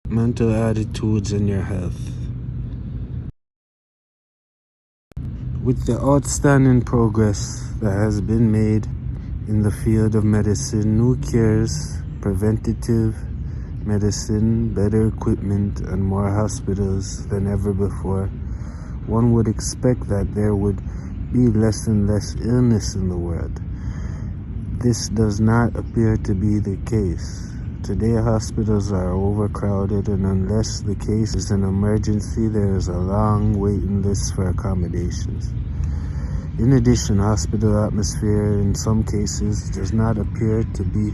Mental attitudes and your health. With the outstanding progress that has been made in the field of medicine, new cures, preventative medicine, better equipment, and more hospitals than ever before, one would expect that there would be less and less illness in the world. This does not appear to be the case. Today, hospitals are overcrowded, and unless the case is an emergency, there is a long waiting list for accommodations. In addition, hospital atmosphere in some cases does not appear to be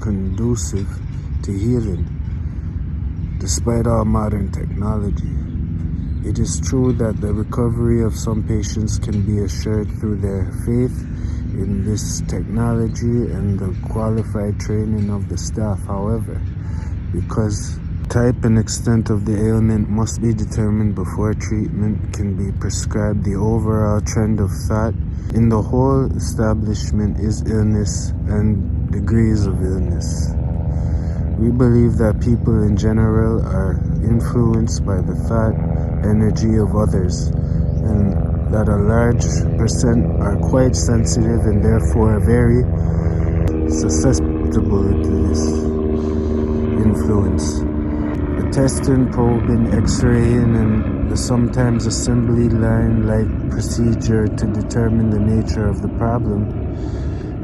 conducive to healing, despite all modern technology. It is true that the recovery of some patients can be assured through their faith in this technology and the qualified training of the staff. However, because type and extent of the ailment must be determined before treatment can be prescribed, the overall trend of thought in the whole establishment is illness and degrees of illness. We believe that people in general are influenced by the thought energy of others, and that a large percent are quite sensitive and therefore very susceptible to this influence. The testing, probing, x-raying, and the sometimes assembly line-like procedure to determine the nature of the problem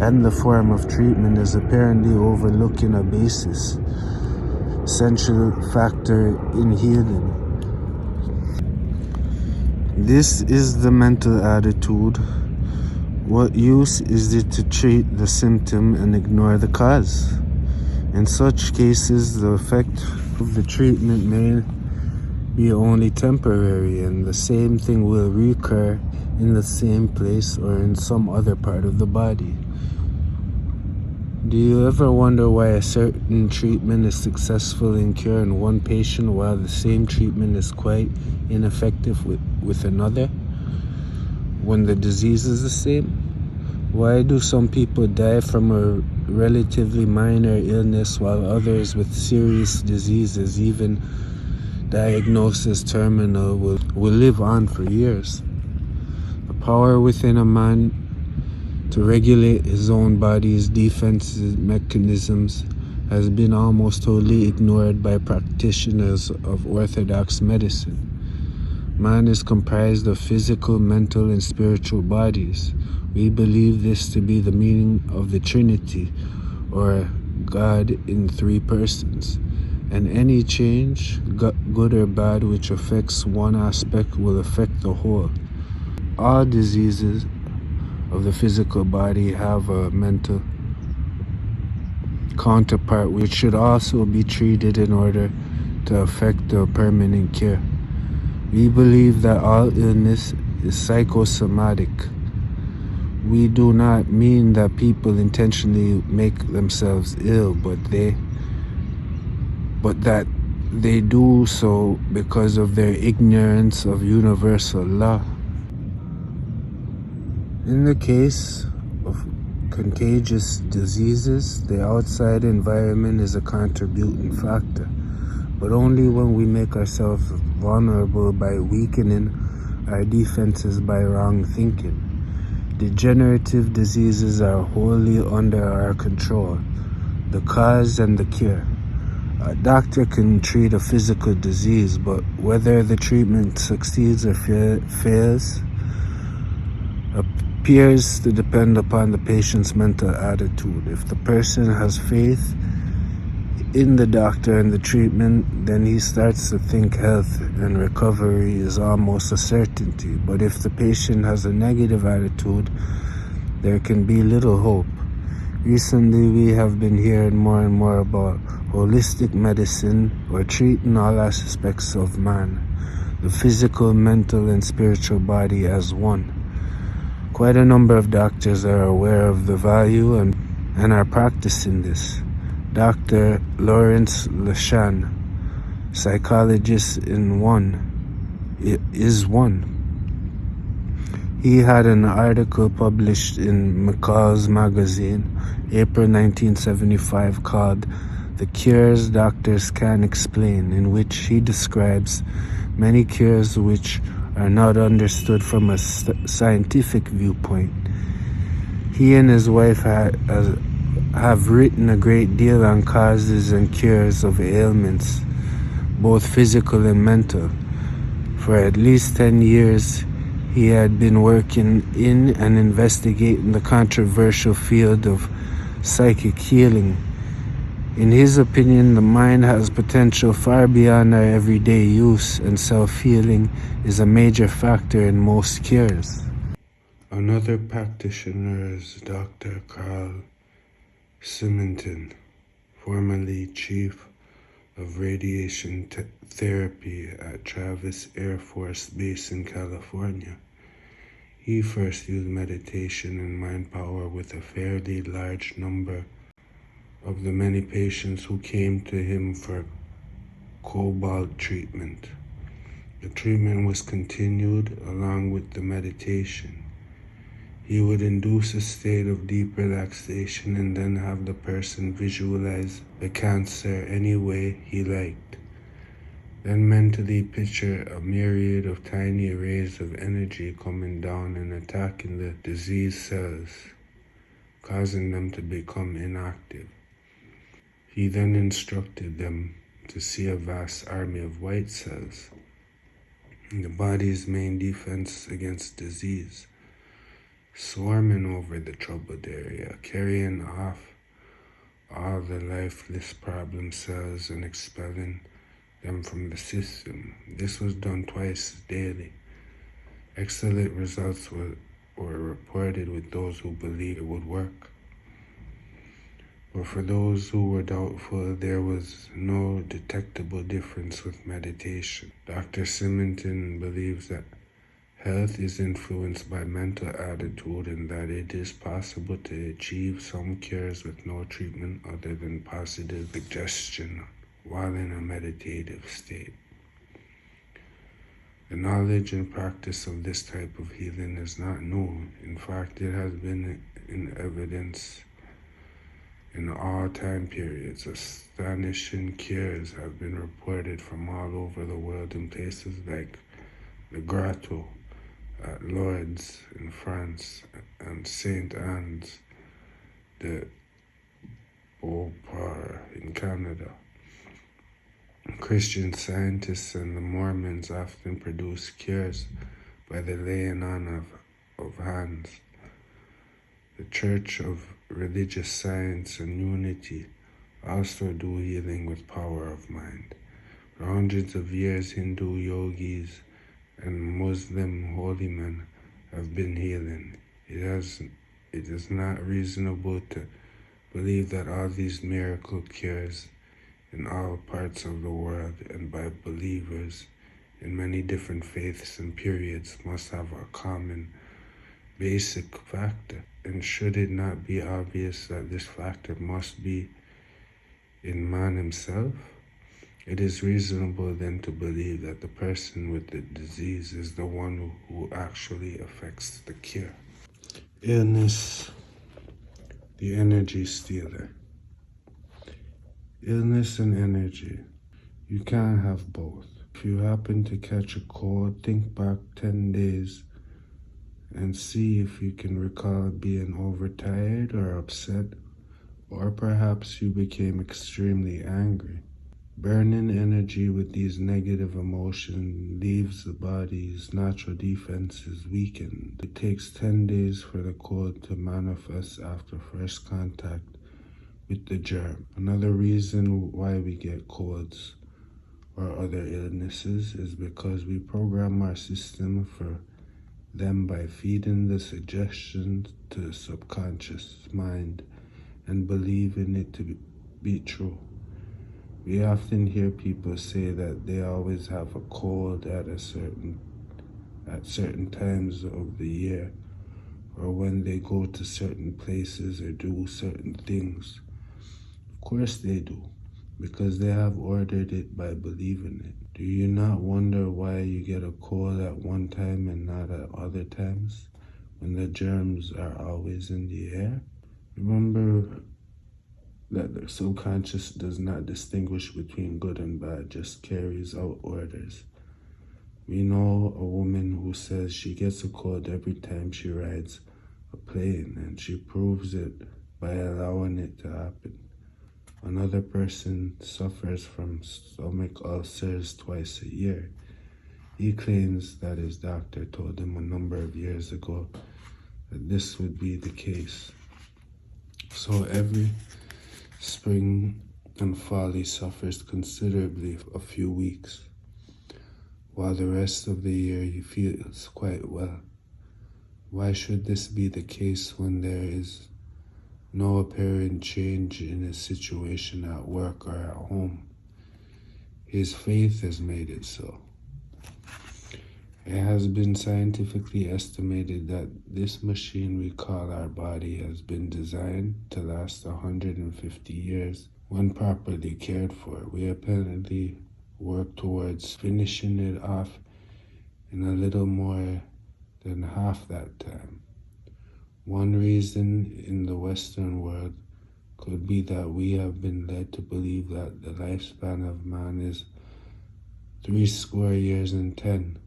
and the form of treatment is apparently overlooking a basis, essential factor in healing. This is the mental attitude. What use is it to treat the symptom and ignore the cause? In such cases, the effect of the treatment may be only temporary, and the same thing will recur in the same place or in some other part of the body. Do you ever wonder why a certain treatment is successful in curing one patient while the same treatment is quite ineffective with another, when the disease is the same? Why do some people die from a relatively minor illness while others with serious diseases, even diagnosed as terminal, will live on for years? The power within a man to regulate his own body's defense mechanisms has been almost totally ignored by practitioners of orthodox medicine. Man is comprised of physical, mental, and spiritual bodies. We believe this to be the meaning of the Trinity, or God in three persons. And any change, good or bad, which affects one aspect will affect the whole. All diseases of the physical body have a mental counterpart which should also be treated in order to affect a permanent cure. We believe that all illness is psychosomatic. We do not mean that people intentionally make themselves ill, but that they do so because of their ignorance of universal law. In the case of contagious diseases, the outside environment is a contributing factor, but only when we make ourselves vulnerable by weakening our defenses by wrong thinking. Degenerative diseases are wholly under our control, the cause and the cure. A doctor can treat a physical disease, but whether the treatment succeeds or fails appears to depend upon the patient's mental attitude. If the person has faith in the doctor and the treatment, then he starts to think health and recovery is almost a certainty. But if the patient has a negative attitude, there can be little hope. Recently, we have been hearing more and more about holistic medicine, or treating all aspects of man, the physical, mental, and spiritual body as one. Quite a number of doctors are aware of the value and are practicing this. Dr. Lawrence Lashan, psychologist is one. He had an article published in McCall's magazine, April 1975, called The cures doctors can't explain, in which he describes many cures which are not understood from a scientific viewpoint. He and his wife have written a great deal on causes and cures of ailments, both physical and mental. For at least 10 years, he had been working in and investigating the controversial field of psychic healing. In his opinion, the mind has potential far beyond our everyday use, and self-healing is a major factor in most cures. Another practitioner is Dr. Carl Simonton, formerly chief of radiation therapy at Travis Air Force Base in California. He first used meditation and mind power with a fairly large number of the many patients who came to him for cobalt treatment. The treatment was continued along with the meditation. He would induce a state of deep relaxation and then have the person visualize the cancer any way he liked. Then mentally picture a myriad of tiny rays of energy coming down and attacking the diseased cells, causing them to become inactive. He then instructed them to see a vast army of white cells, the body's main defense against disease, swarming over the troubled area, carrying off all the lifeless problem cells and expelling them from the system. This was done twice daily. Excellent results were reported with those who believed it would work. But for those who were doubtful, there was no detectable difference with meditation. Dr. Simonton believes that health is influenced by mental attitude and that it is possible to achieve some cures with no treatment other than positive suggestion while in a meditative state. The knowledge and practice of this type of healing is not new. In fact, it has been in evidence in all time periods. Astonishing cures have been reported from all over the world in places like the Grotto at Lourdes in France and St. Anne's de Beauport in Canada. Christian scientists and the Mormons often produce cures by the laying on of hands. The Church of Religious Science and Unity also do healing with power of mind. For hundreds of years, Hindu yogis and Muslim holy men have been healing. It is not reasonable to believe that all these miracle cures in all parts of the world and by believers in many different faiths and periods must have a common basic factor. And should it not be obvious that this factor must be in man himself? It is reasonable then to believe that the person with the disease is the one who actually affects the cure. Illness, the energy stealer. Illness and energy. You can't have both. If you happen to catch a cold, think back 10 days and see if you can recall being overtired or upset, or perhaps you became extremely angry. Burning energy with these negative emotions leaves the body's natural defenses weakened. It takes 10 days for the cold to manifest after first contact with the germ. Another reason why we get colds or other illnesses is because we program our system for them by feeding the suggestions to the subconscious mind and believing it to be true. We often hear people say that they always have a cold at certain times of the year, or when they go to certain places or do certain things. Of course they do, because they have ordered it by believing it. Do you not wonder why you get a cold at one time and not at other times, when the germs are always in the air? Remember that the subconscious does not distinguish between good and bad, just carries out orders. We know a woman who says she gets a cold every time she rides a plane, and she proves it by allowing it to happen. Another person suffers from stomach ulcers twice a year. He claims that his doctor told him a number of years ago that this would be the case. So every spring and fall he suffers considerably for a few weeks, while the rest of the year he feels quite well. Why should this be the case when there is no apparent change in his situation at work or at home? His faith has made it so. It has been scientifically estimated that this machine we call our body has been designed to last 150 years when properly cared for. We apparently work towards finishing it off in a little more than half that time. One reason in the Western world could be that we have been led to believe that the lifespan of man is 70 years and 10.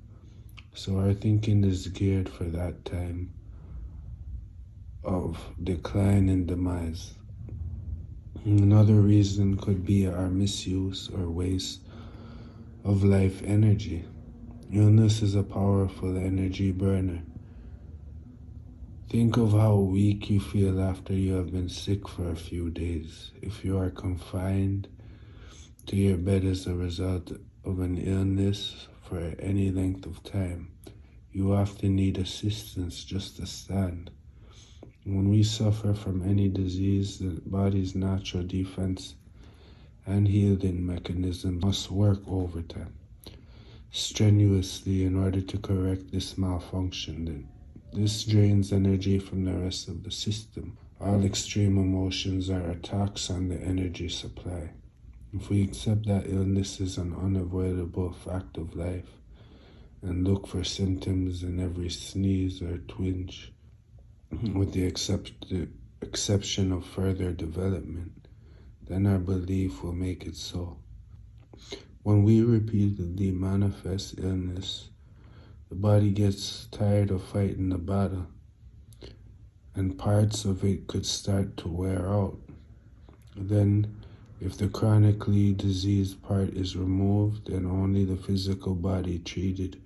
So our thinking is geared for that time of decline and demise. Another reason could be our misuse or waste of life energy. Illness is a powerful energy burner. Think of how weak you feel after you have been sick for a few days. If you are confined to your bed as a result of an illness for any length of time, you often need assistance just to stand. When we suffer from any disease, the body's natural defense and healing mechanism must work overtime, strenuously, in order to correct this malfunction. This drains energy from the rest of the system. All extreme emotions are attacks on the energy supply. If we accept that illness is an unavoidable fact of life and look for symptoms in every sneeze or twinge, with the exception of further development, then our belief will make it so. When we repeatedly manifest illness, the body gets tired of fighting the battle, and parts of it could start to wear out. Then, if the chronically diseased part is removed and only the physical body treated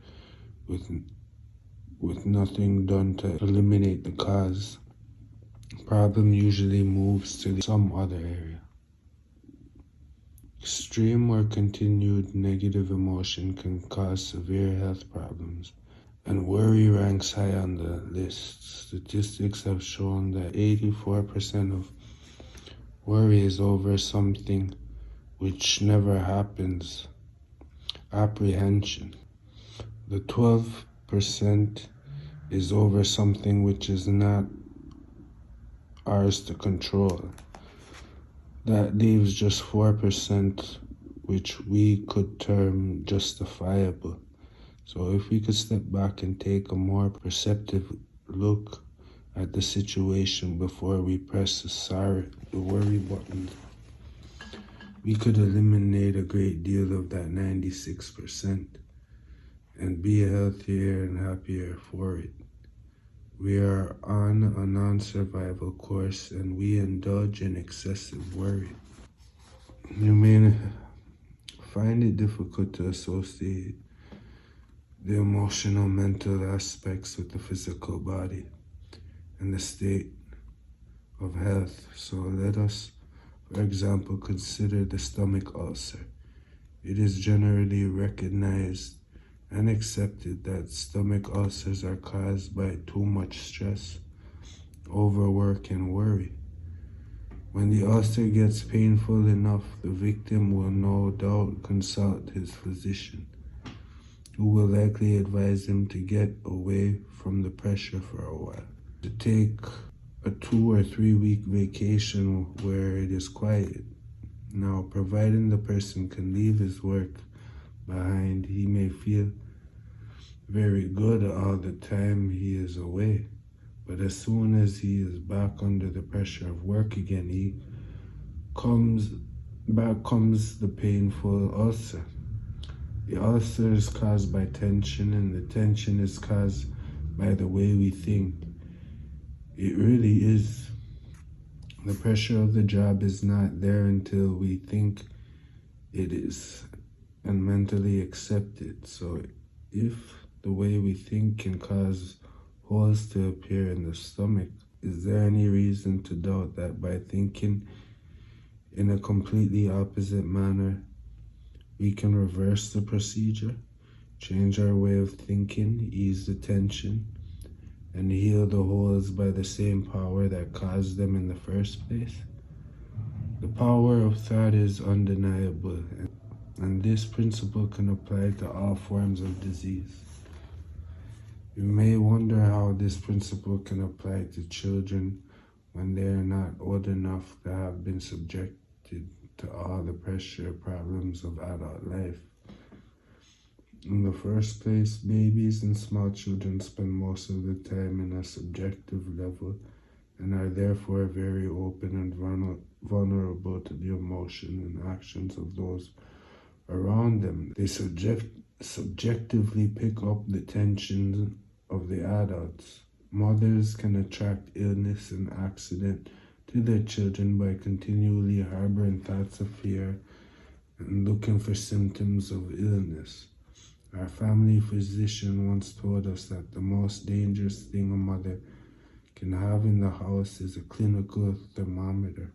with nothing done to eliminate the cause, the problem usually moves to some other area. Extreme or continued negative emotion can cause severe health problems, and worry ranks high on the list. Statistics have shown that 84% of worry is over something which never happens, apprehension. The 12% is over something which is not ours to control. That leaves just 4%, which we could term justifiable. So if we could step back and take a more perceptive look at the situation before we press the worry button, we could eliminate a great deal of that 96% and be healthier and happier for it. We are on a non-survival course and we indulge in excessive worry. You may find it difficult to associate the emotional, mental aspects with the physical body and the state of health. So let us, for example, consider the stomach ulcer. It is generally recognized and accepted that stomach ulcers are caused by too much stress, overwork, and worry. When the ulcer gets painful enough, the victim will no doubt consult his physician, who will likely advise him to get away from the pressure for a while, to take a 2 or 3 week vacation where it is quiet. Now, providing the person can leave his work behind, he may feel very good all the time he is away. But as soon as he is back under the pressure of work again, he comes back comes the painful ulcer. The ulcer is caused by tension, and the tension is caused by the way we think. It really is. The pressure of the job is not there until we think it is and mentally accept it. So if the way we think can cause holes to appear in the stomach, is there any reason to doubt that by thinking in a completely opposite manner, we can reverse the procedure, change our way of thinking, ease the tension, and heal the holes by the same power that caused them in the first place? The power of thought is undeniable, and this principle can apply to all forms of disease. You may wonder how this principle can apply to children when they are not old enough to have been subjected to all the pressure problems of adult life. In the first place, babies and small children spend most of the time in a subjective level and are therefore very open and vulnerable to the emotion and actions of those around them. They subjectively pick up the tensions of the adults. Mothers can attract illness and accident to their children by continually harboring thoughts of fear and looking for symptoms of illness. Our family physician once told us that the most dangerous thing a mother can have in the house is a clinical thermometer.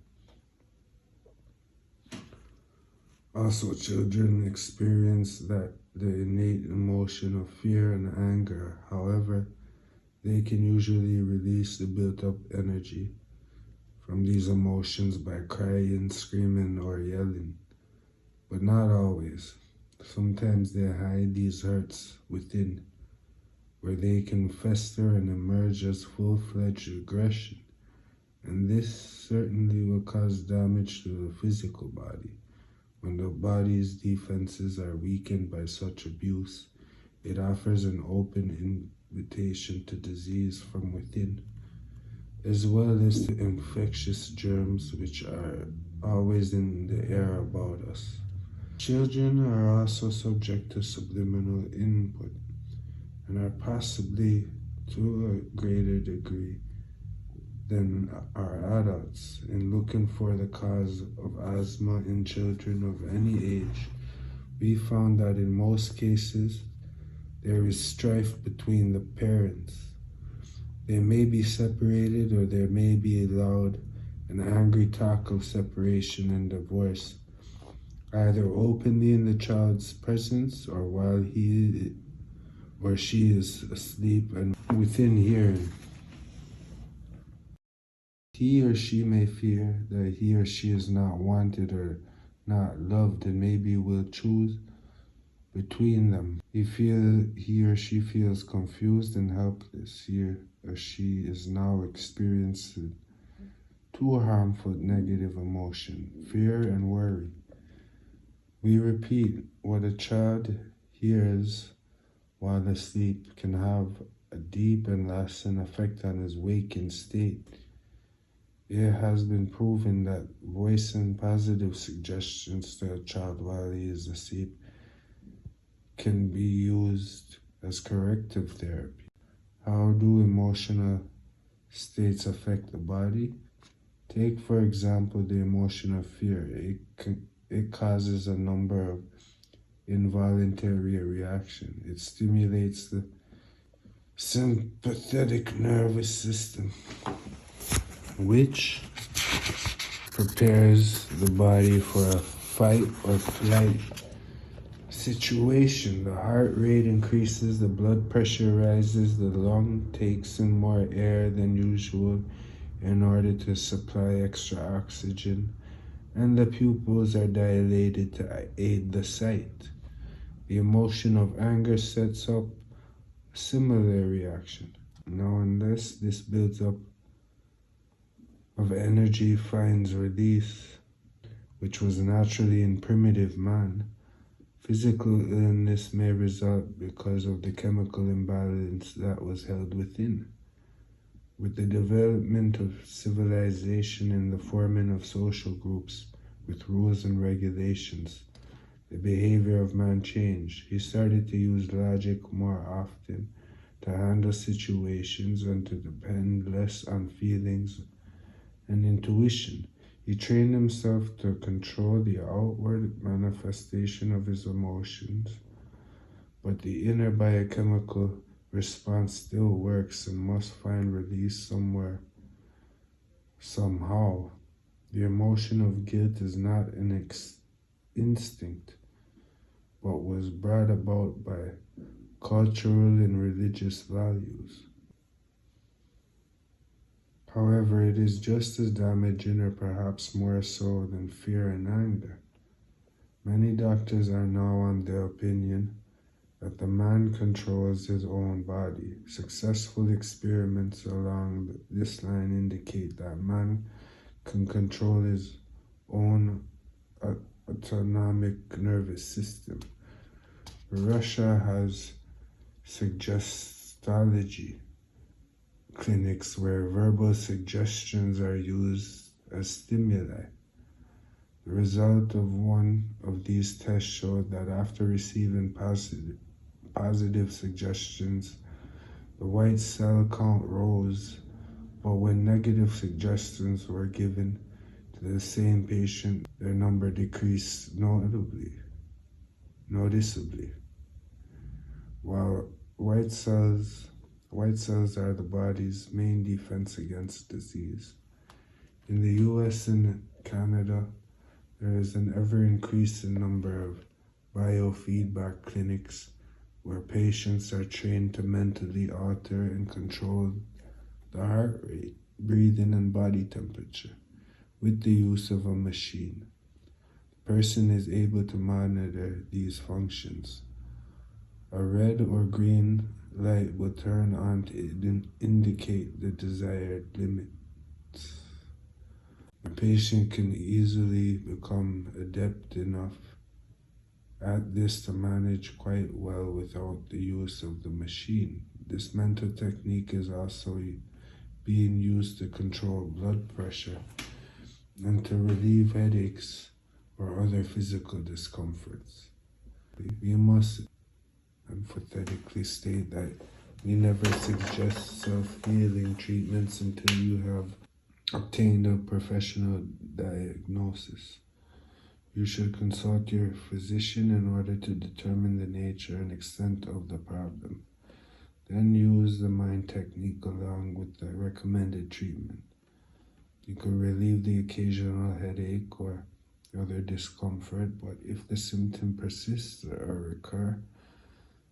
Also, children experience the innate emotion of fear and anger. However, they can usually release the built-up energy from these emotions by crying, screaming, or yelling, but not always. Sometimes they hide these hurts within, where they can fester and emerge as full-fledged aggression, and this certainly will cause damage to the physical body. When the body's defenses are weakened by such abuse, it offers an open invitation to disease from within, as well as to infectious germs which are always in the air about us. Children are also subject to subliminal input and are possibly to a greater degree than are adults in looking for the cause of asthma in children of any age. We found that in most cases there is strife between the parents. They may be separated, or there may be loud and angry talk of separation and divorce, either openly in the child's presence or while he or she is asleep and within hearing. He or she may fear that he or she is not wanted or not loved, and maybe will choose between them. He or she feels confused and helpless. He or she is now experiencing two harmful negative emotions, fear and worry. We repeat, what a child hears while asleep can have a deep and lasting effect on his waking state. It has been proven that voicing positive suggestions to a child while he is asleep can be used as corrective therapy. How do emotional states affect the body? Take, for example, the emotion of fear. It causes a number of involuntary reactions. It stimulates the sympathetic nervous system, which prepares the body for a fight or flight situation. The heart rate increases, the blood pressure rises, the lung takes in more air than usual in order to supply extra oxygen, and the pupils are dilated to aid the sight. The emotion of anger sets up a similar reaction. Now, unless this builds-up of energy finds release, which was naturally in primitive man, physical illness may result because of the chemical imbalance that was held within. With the development of civilization and the forming of social groups with rules and regulations, the behavior of man changed. He started to use logic more often, to handle situations and to depend less on feelings and intuition. He trained himself to control the outward manifestation of his emotions, but the inner biochemical response still works and must find release somewhere, somehow. The emotion of guilt is not an instinct, but was brought about by cultural and religious values. However, it is just as damaging, or perhaps more so, than fear and anger. Many doctors are now on the opinion that the man controls his own body. Successful experiments along this line indicate that man can control his own autonomic nervous system. Russia has suggestology clinics where verbal suggestions are used as stimuli. The result of one of these tests showed that after receiving positive suggestions, the white cell count rose, but when negative suggestions were given to the same patient, their number decreased noticeably. While white cells are the body's main defense against disease. In the US and Canada, there is an ever-increasing number of biofeedback clinics where patients are trained to mentally alter and control the heart rate, breathing, and body temperature with the use of a machine. The person is able to monitor these functions. A red or green light will turn on to indicate the desired limits. The patient can easily become adept enough at this to manage quite well without the use of the machine. This mental technique is also being used to control blood pressure and to relieve headaches or other physical discomforts. We must emphatically state that we never suggest self-healing treatments until you have obtained a professional diagnosis. You should consult your physician in order to determine the nature and extent of the problem. Then use the mind technique along with the recommended treatment. You can relieve the occasional headache or other discomfort, but if the symptom persists or recur,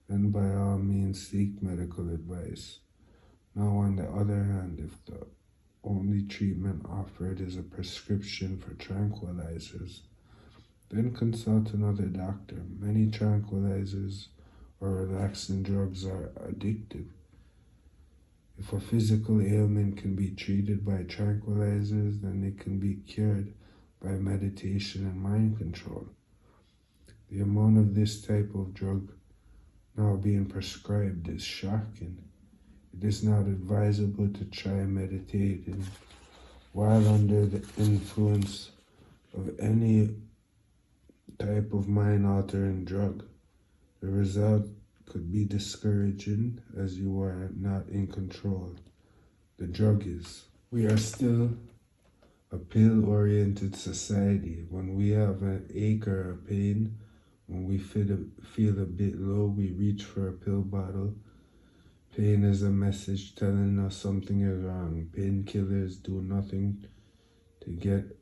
then by all means seek medical advice. Now, on the other hand, if the only treatment offered is a prescription for tranquilizers, then consult another doctor. Many tranquilizers or relaxing drugs are addictive. If a physical ailment can be treated by tranquilizers, then it can be cured by meditation and mind control. The amount of this type of drug now being prescribed is shocking. It is not advisable to try meditating while under the influence of any type of mind-altering drug. The result could be discouraging as you are not in control. The drug is. We are still a pill-oriented society. When we have an ache or a pain, when we feel a bit low, we reach for a pill bottle. Pain is a message telling us something is wrong. Painkillers do nothing to get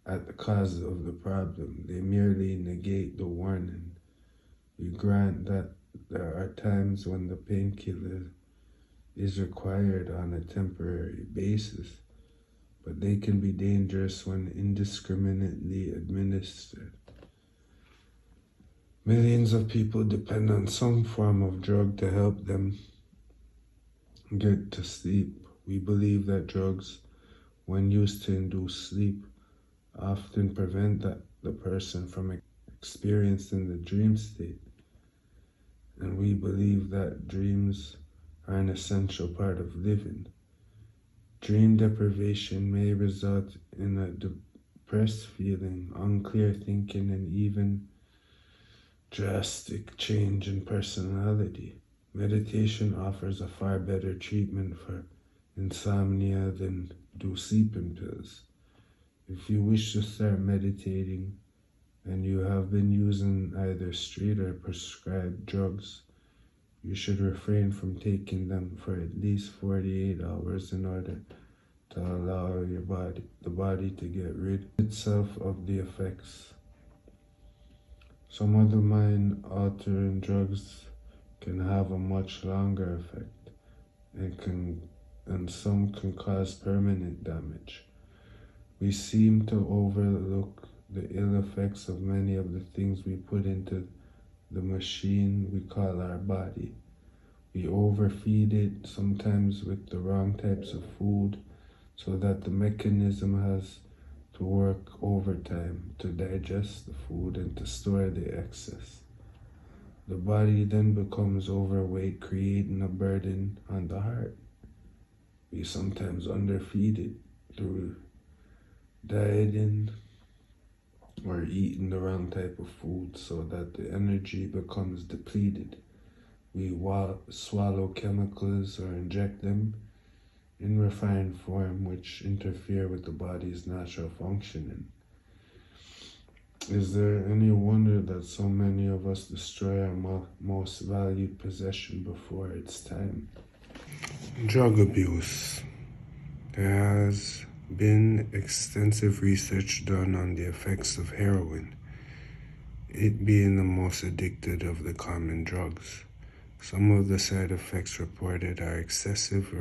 at the cause of the problem. They merely negate the warning. We grant that there are times when the painkiller is required on a temporary basis, but they can be dangerous when indiscriminately administered. Millions of people depend on some form of drug to help them get to sleep. We believe that drugs, when used to induce sleep, often prevent the person from experiencing the dream state. And we believe that dreams are an essential part of living. Dream deprivation may result in a depressed feeling, unclear thinking, and even drastic change in personality. Meditation offers a far better treatment for insomnia than do sleeping pills. If you wish to start meditating and you have been using either street or prescribed drugs, you should refrain from taking them for at least 48 hours in order to allow the body to get rid itself of the effects. Some of the mind-altering drugs can have a much longer effect and some can cause permanent damage. We seem to overlook the ill effects of many of the things we put into the machine we call our body. We overfeed it, sometimes with the wrong types of food, so that the mechanism has to work overtime to digest the food and to store the excess. The body then becomes overweight, creating a burden on the heart. We sometimes underfeed it through dieting or eating the wrong type of food so that the energy becomes depleted. We swallow chemicals or inject them in refined form, which interfere with the body's natural functioning. Is there any wonder that so many of us destroy our most valued possession before its time? Drug abuse. There has been extensive research done on the effects of heroin, it being the most addicted of the common drugs. Some of the side effects reported are excessive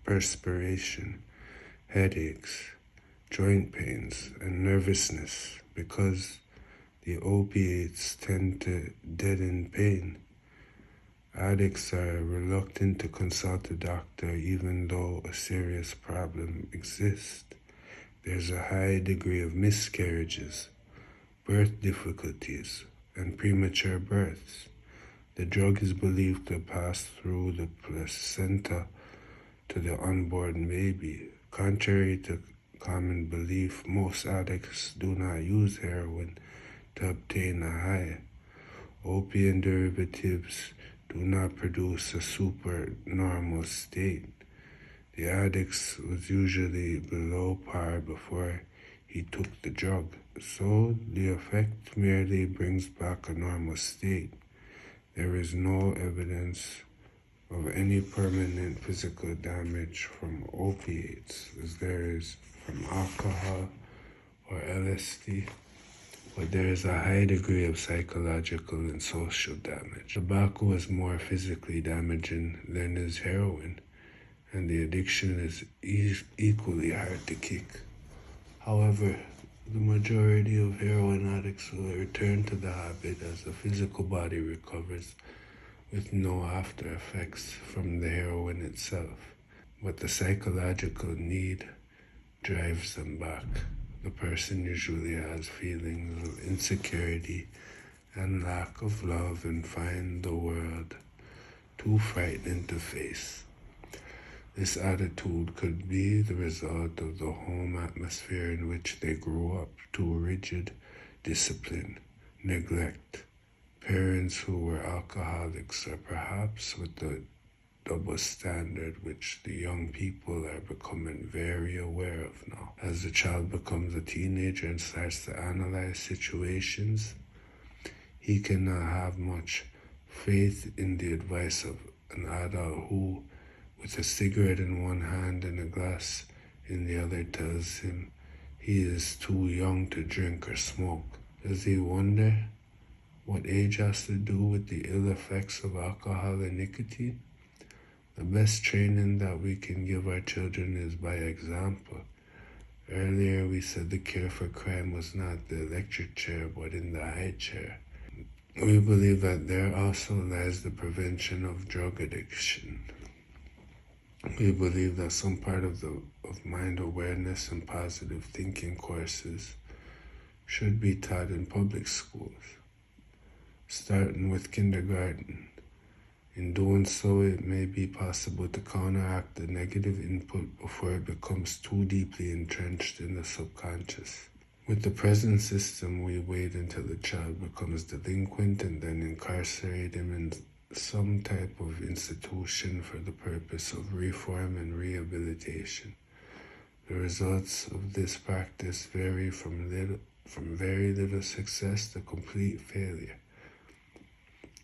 perspiration, headaches, joint pains, and nervousness because the opiates tend to deaden pain. Addicts are reluctant to consult a doctor even though a serious problem exists. There's a high degree of miscarriages, birth difficulties, and premature births. The drug is believed to pass through the placenta to the unborn baby. Contrary to common belief, most addicts do not use heroin to obtain a high. Opium derivatives do not produce a supernormal state. The addict was usually below par before he took the drug, so the effect merely brings back a normal state. There is no evidence of any permanent physical damage from opiates as there is from alcohol or LSD, but there is a high degree of psychological and social damage. Tobacco is more physically damaging than is heroin, and the addiction is equally hard to kick. However, the majority of heroin addicts will return to the habit as the physical body recovers with no after effects from the heroin itself, but the psychological need drives them back. The person usually has feelings of insecurity and lack of love and find the world too frightening to face. This attitude could be the result of the home atmosphere in which they grew up, too rigid discipline, neglect, parents who were alcoholics, or perhaps with the double standard which the young people are becoming very aware of now. As the child becomes a teenager and starts to analyze situations, he cannot have much faith in the advice of an adult who, with a cigarette in one hand and a glass in the other, tells him he is too young to drink or smoke. Does he wonder what age has to do with the ill effects of alcohol and nicotine? The best training that we can give our children is by example. Earlier we said the cure for crime was not the electric chair but in the high chair. We believe that there also lies the prevention of drug addiction. We believe that some part of mind awareness and positive thinking courses should be taught in public schools, starting with kindergarten. In doing so, it may be possible to counteract the negative input before it becomes too deeply entrenched in the subconscious. With the present system, we wait until the child becomes delinquent and then incarcerate him in some type of institution for the purpose of reform and rehabilitation. The results of this practice vary from very little success to complete failure.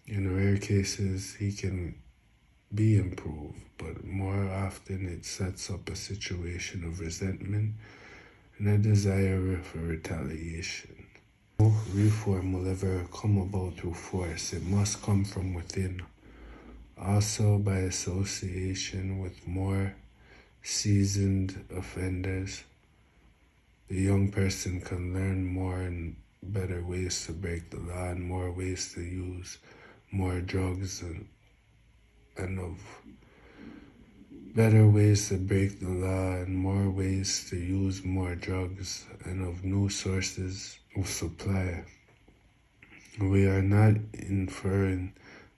In rare cases, he can be improved, but more often it sets up a situation of resentment and a desire for retaliation. No reform will ever come about through force. It must come from within. Also, by association with more seasoned offenders, the young person can learn more and better ways to break the law and more ways to use more drugs and of better ways to break the law and more ways to use more drugs and of new sources of supply. We are not inferring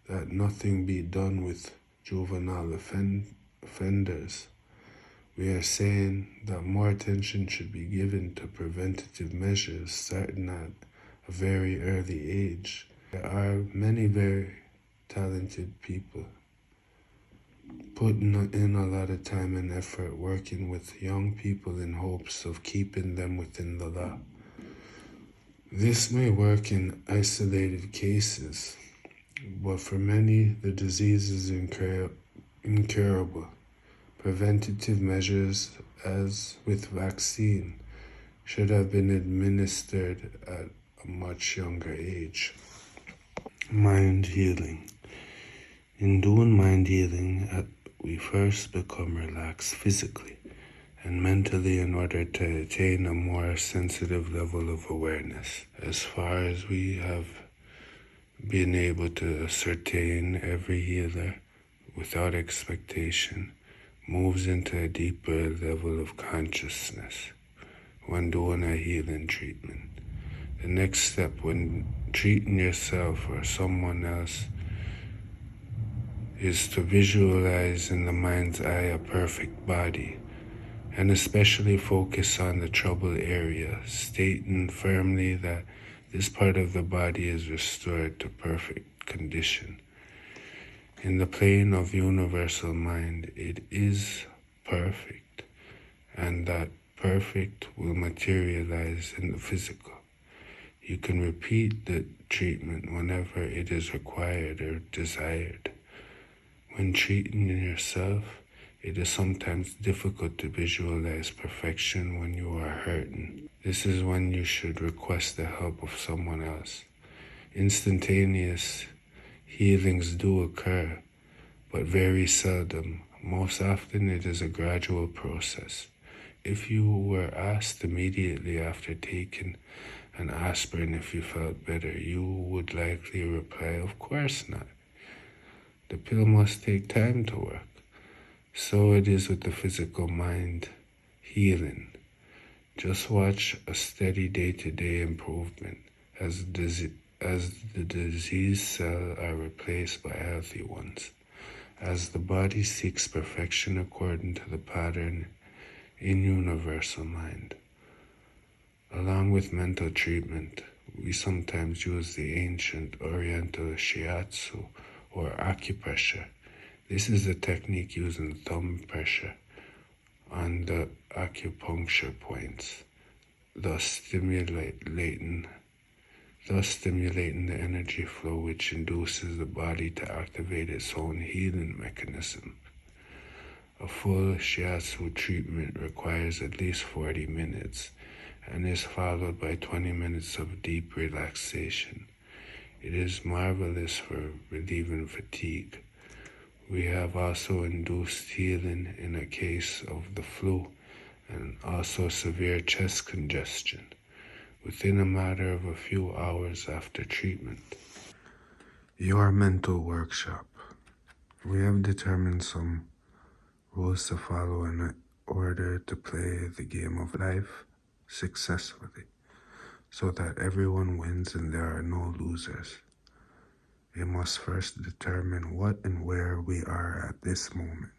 that nothing be done with juvenile offenders. We are saying that more attention should be given to preventative measures starting at a very early age. There are many very talented people putting in a lot of time and effort working with young people in hopes of keeping them within the law. This may work in isolated cases, but for many, the disease is incurable. Preventative measures, as with vaccine, should have been administered at a much younger age. Mind healing. In doing mind healing, we first become relaxed physically and mentally in order to attain a more sensitive level of awareness. As far as we have been able to ascertain, every healer, without expectation, moves into a deeper level of consciousness when doing a healing treatment. The next step when treating yourself or someone else is to visualize in the mind's eye a perfect body, and especially focus on the troubled area, stating firmly that this part of the body is restored to perfect condition. In the plane of universal mind, it is perfect, and that perfect will materialize in the physical. You can repeat the treatment whenever it is required or desired. When treating yourself, it is sometimes difficult to visualize perfection when you are hurting. This is when you should request the help of someone else. Instantaneous healings do occur, but very seldom. Most often it is a gradual process. If you were asked immediately after taking an aspirin if you felt better, you would likely reply, "Of course not. The pill must take time to work." So it is with the physical mind healing. Just watch a steady day-to-day improvement as the diseased cells are replaced by healthy ones. As the body seeks perfection according to the pattern in universal mind. Along with mental treatment, we sometimes use the ancient Oriental shiatsu or acupressure. This is a technique using thumb pressure on the acupuncture points, thus stimulating the energy flow, which induces the body to activate its own healing mechanism. A full shiatsu treatment requires at least 40 minutes and is followed by 20 minutes of deep relaxation. It is marvelous for relieving fatigue. We have also induced healing in a case of the flu and also severe chest congestion within a matter of a few hours after treatment. Your mental workshop. We have determined some rules to follow in order to play the game of life successfully, so that everyone wins and there are no losers. We must first determine what and where we are at this moment.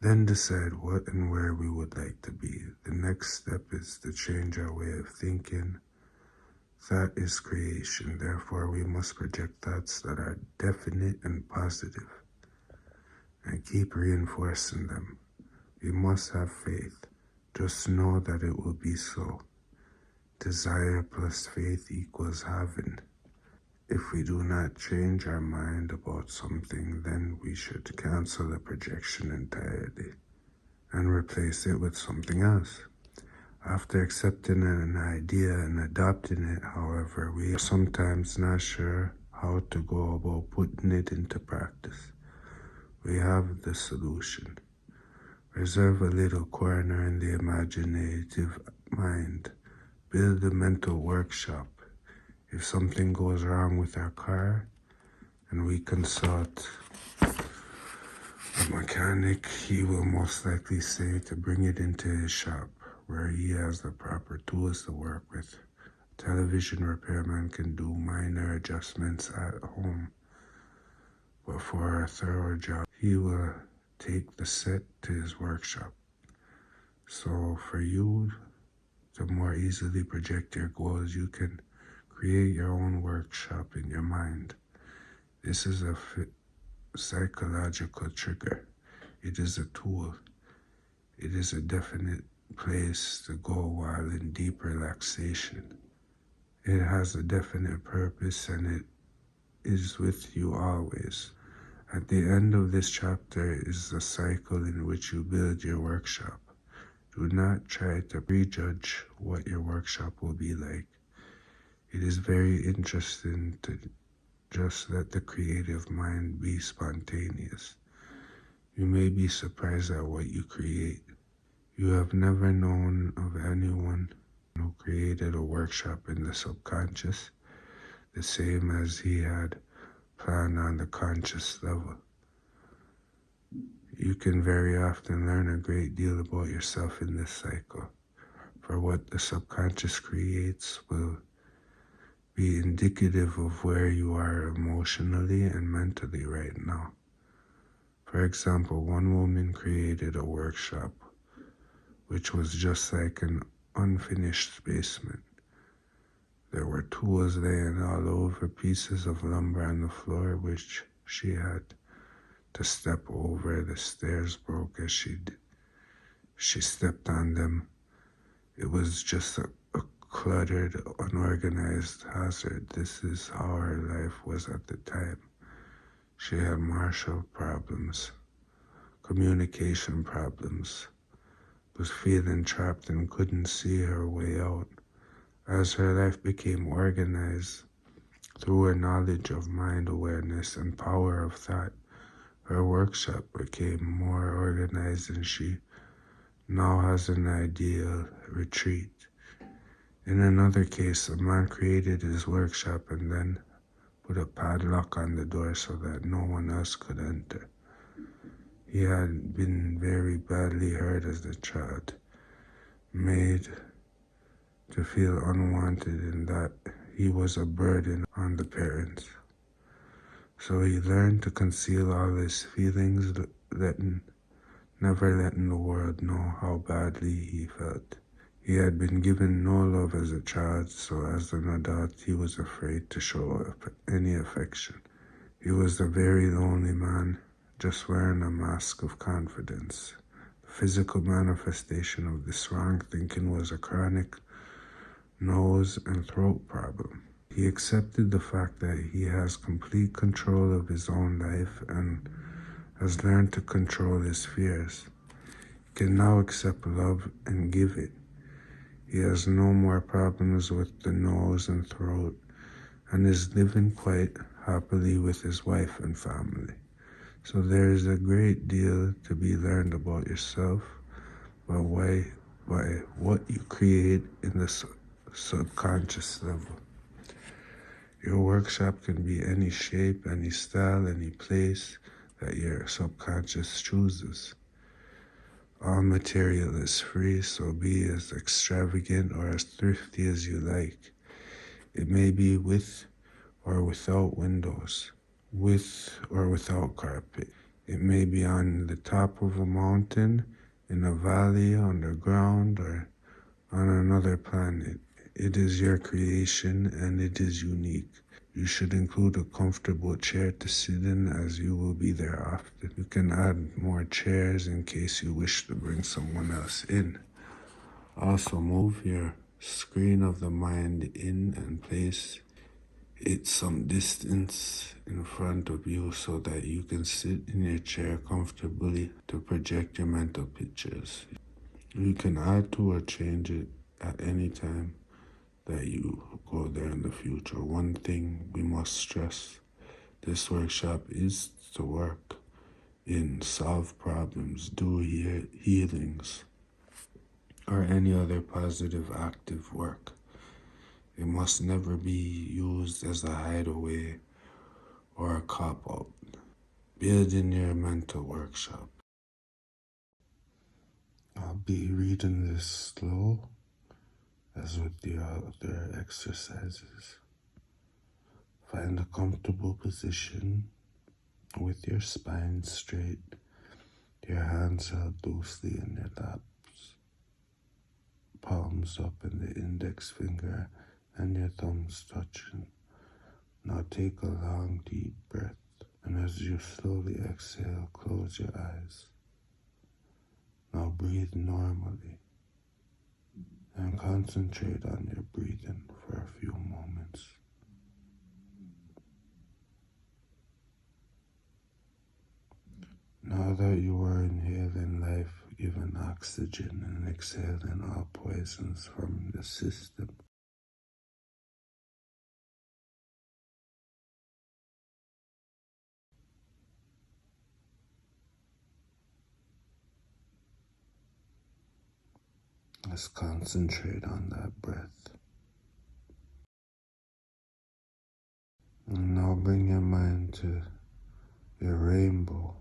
Then decide what and where we would like to be. The next step is to change our way of thinking. Thought is creation. Therefore, we must project thoughts that are definite and positive and keep reinforcing them. We must have faith. Just know that it will be so. Desire plus faith equals having. If we do not change our mind about something, then we should cancel the projection entirely and replace it with something else. After accepting an idea and adopting it, however, we are sometimes not sure how to go about putting it into practice. We have the solution. Reserve a little corner in the imaginative mind. Build a mental workshop. If something goes wrong with our car and we consult a mechanic, he will most likely say to bring it into his shop where he has the proper tools to work with. A television repairman can do minor adjustments at home, but for a thorough job, he will take the set to his workshop. So for you to more easily project your goals, you can create your own workshop in your mind. This is a psychological trigger. It is a tool. It is a definite place to go while in deep relaxation. It has a definite purpose and it is with you always. At the end of this chapter is the cycle in which you build your workshop. Do not try to prejudge what your workshop will be like. It is very interesting to just let the creative mind be spontaneous. You may be surprised at what you create. You have never known of anyone who created a workshop in the subconscious, the same as he had planned on the conscious level. You can very often learn a great deal about yourself in this cycle, for what the subconscious creates will be indicative of where you are emotionally and mentally right now. For example, one woman created a workshop which was just like an unfinished basement. There were tools laying all over, pieces of lumber on the floor which she had to step over. The stairs broke as she stepped on them. It was just a cluttered, unorganized hazard. This is how her life was at the time. She had martial problems, communication problems, was feeling trapped and couldn't see her way out. As her life became organized through her knowledge of mind awareness and power of thought, her workshop became more organized and she now has an ideal retreat. In another case, a man created his workshop and then put a padlock on the door so that no one else could enter. He had been very badly hurt as a child, made to feel unwanted and that he was a burden on the parents. So he learned to conceal all his feelings, never letting the world know how badly he felt. He had been given no love as a child, so as an adult he was afraid to show any affection. He was a very lonely man, just wearing a mask of confidence. The physical manifestation of this wrong thinking was a chronic nose and throat problem. He accepted the fact that he has complete control of his own life and has learned to control his fears. He can now accept love and give it. He has no more problems with the nose and throat and is living quite happily with his wife and family. So there is a great deal to be learned about yourself, by what you create in the subconscious level. Your workshop can be any shape, any style, any place that your subconscious chooses. All material is free, so be as extravagant or as thrifty as you like. It may be with or without windows, with or without carpet. It may be on the top of a mountain, in a valley, underground, or on another planet. It is your creation and it is unique. You should include a comfortable chair to sit in as you will be there often. You can add more chairs in case you wish to bring someone else in. Also, move your screen of the mind in and place it some distance in front of you so that you can sit in your chair comfortably to project your mental pictures. You can add to or change it at any time that you go there in the future. One thing we must stress, this workshop is to work in, solve problems, do healings, or any other positive active work. It must never be used as a hideaway or a cop-out. Build in your mental workshop. I'll be reading this slow as with the other exercises. Find a comfortable position with your spine straight, your hands held loosely in your laps, palms up and the index finger and your thumbs touching. Now take a long deep breath, and as you slowly exhale, close your eyes. Now breathe normally and concentrate on your breathing for a few moments. Now that you are inhaling life-giving oxygen and exhaling all poisons from the system, let's concentrate on that breath. And now bring your mind to your rainbow.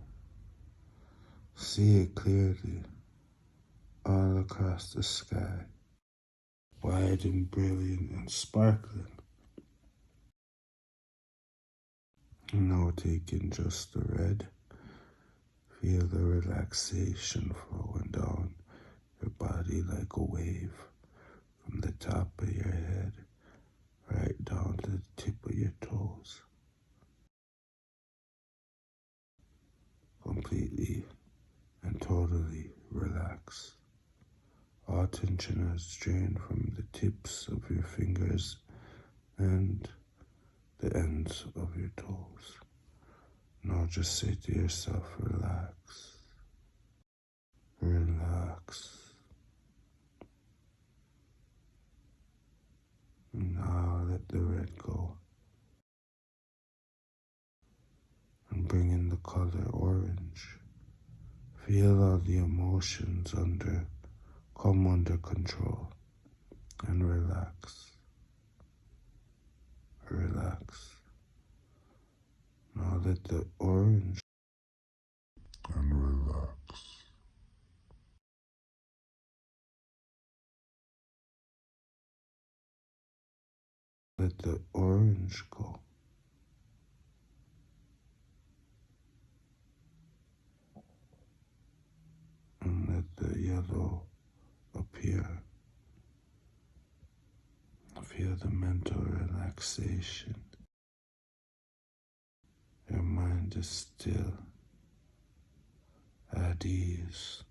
See it clearly all across the sky, wide and brilliant and sparkling. Now take in just the red. Feel the relaxation flowing down your body like a wave from the top of your head right down to the tip of your toes. Completely and totally relax. All tension is drained from the tips of your fingers and the ends of your toes. Now just say to yourself, relax, relax. Now let the red go and bring in the color orange. Feel all the emotions come under control and relax, relax. Now let the orange and relax. Let the orange go. And let the yellow appear. Feel the mental relaxation. Your mind is still at ease.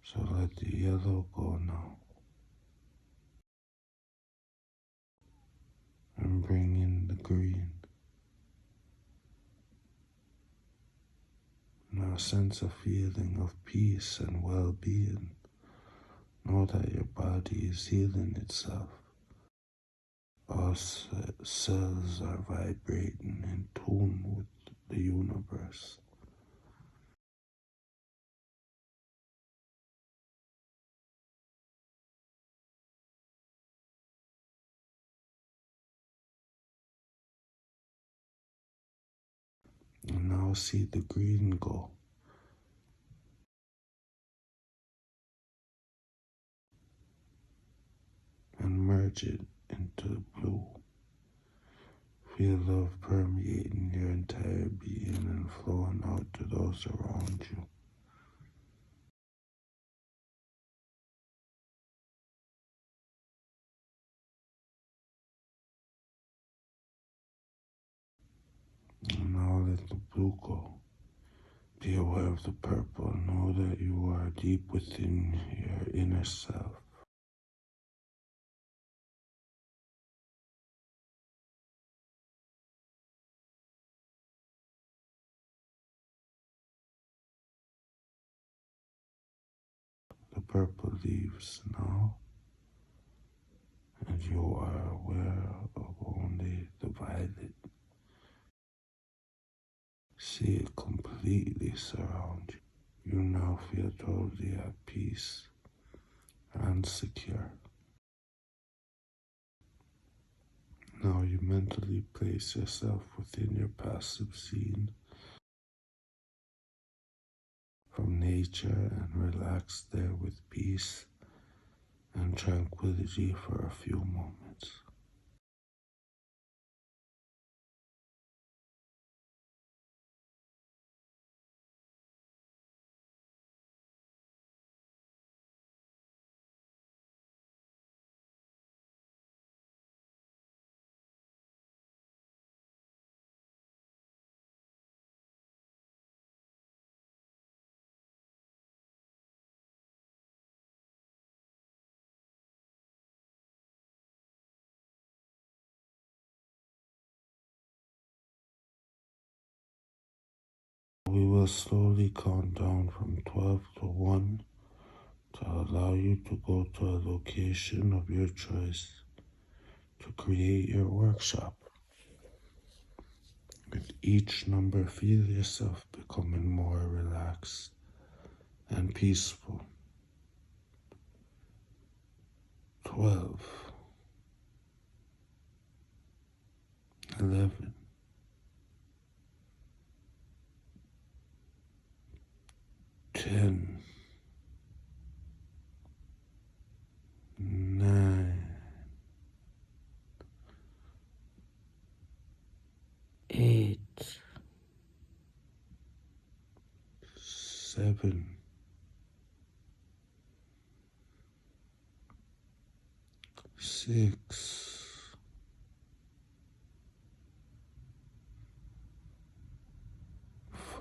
So let the yellow go now. And bring in the green. Now sense a feeling of peace and well-being. Know that your body is healing itself. All cells are vibrating in tune with the universe. And now see the green go. merge it into the blue. Feel love permeating your entire being and flowing out to those around you. And now let the blue go. Be aware of the purple. Know that you are deep within your inner self. The purple leaves now, and you are aware of only the violet. See it completely surround you. You now feel totally at peace and secure. Now you mentally place yourself within your passive scene from nature and relax there with peace and tranquility for a few moments. We will slowly count down from 12 to 1 to allow you to go to a location of your choice to create your workshop. With each number, feel yourself becoming more relaxed and peaceful. 12, 11, 10, 9, 8, 7, 6,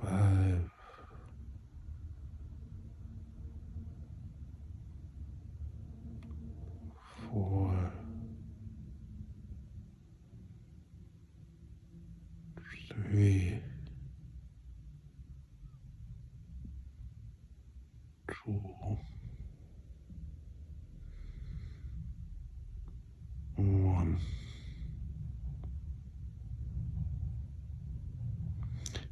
5, 4, 3, 2, 1.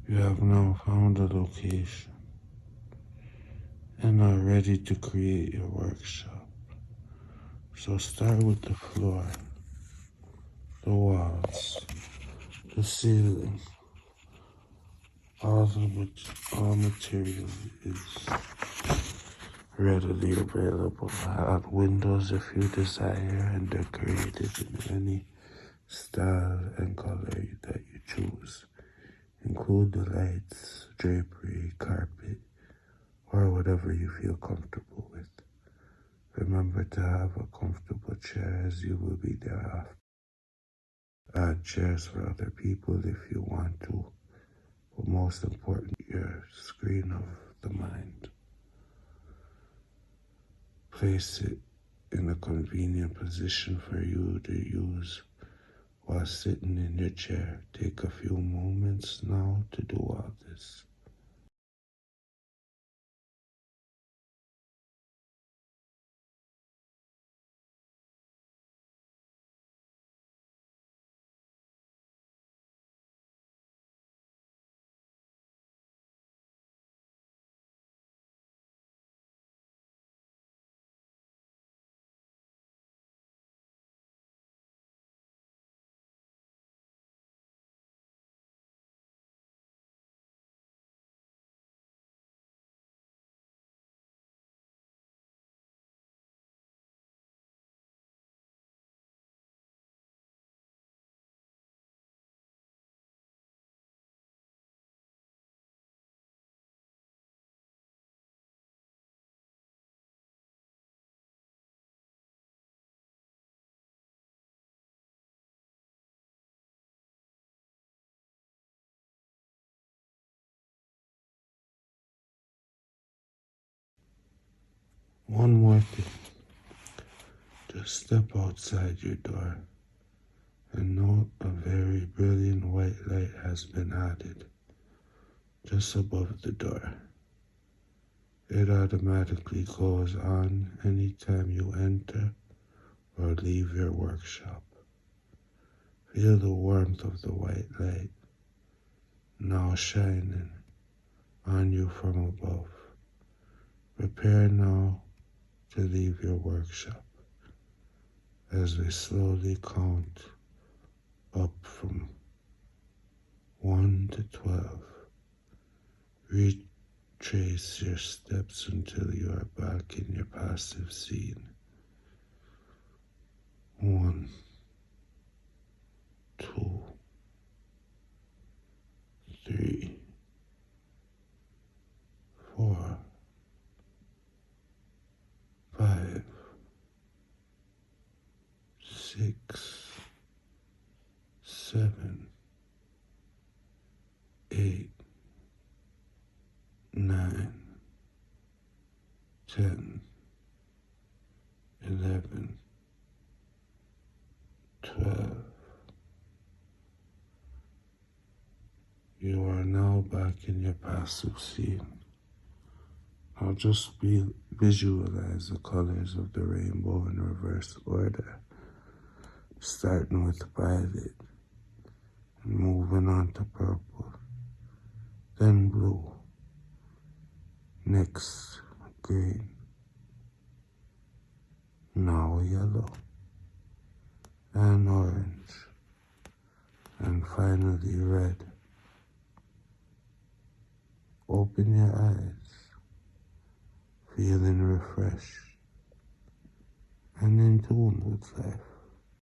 You have now found a location and are ready to create your workshop. So start with the floor, the walls, the ceiling. All material is readily available. Add windows if you desire and decorate it in any style and color that you choose. Include the lights, drapery, carpet, or whatever you feel comfortable with. Remember to have a comfortable chair as you will be thereafter. Add chairs for other people if you want to, but most important, your screen of the mind. Place it in a convenient position for you to use while sitting in your chair. Take a few moments now to do all this. One more thing. Just step outside your door and note a very brilliant white light has been added just above the door. It automatically goes on anytime you enter or leave your workshop. Feel the warmth of the white light now shining on you from above. Prepare now to leave your workshop as we slowly count up from 1 to 12. Retrace your steps until you are back in your passive scene. 1, 2, 3, 4, 5, 6, 7, 8, 9, 10, 11, 12. You are now back in your passive scene. Now just visualize the colors of the rainbow in reverse order, starting with violet and moving on to purple, then blue, next green, now yellow, and orange, and finally red. Open your eyes, feeling refreshed and in tune with life.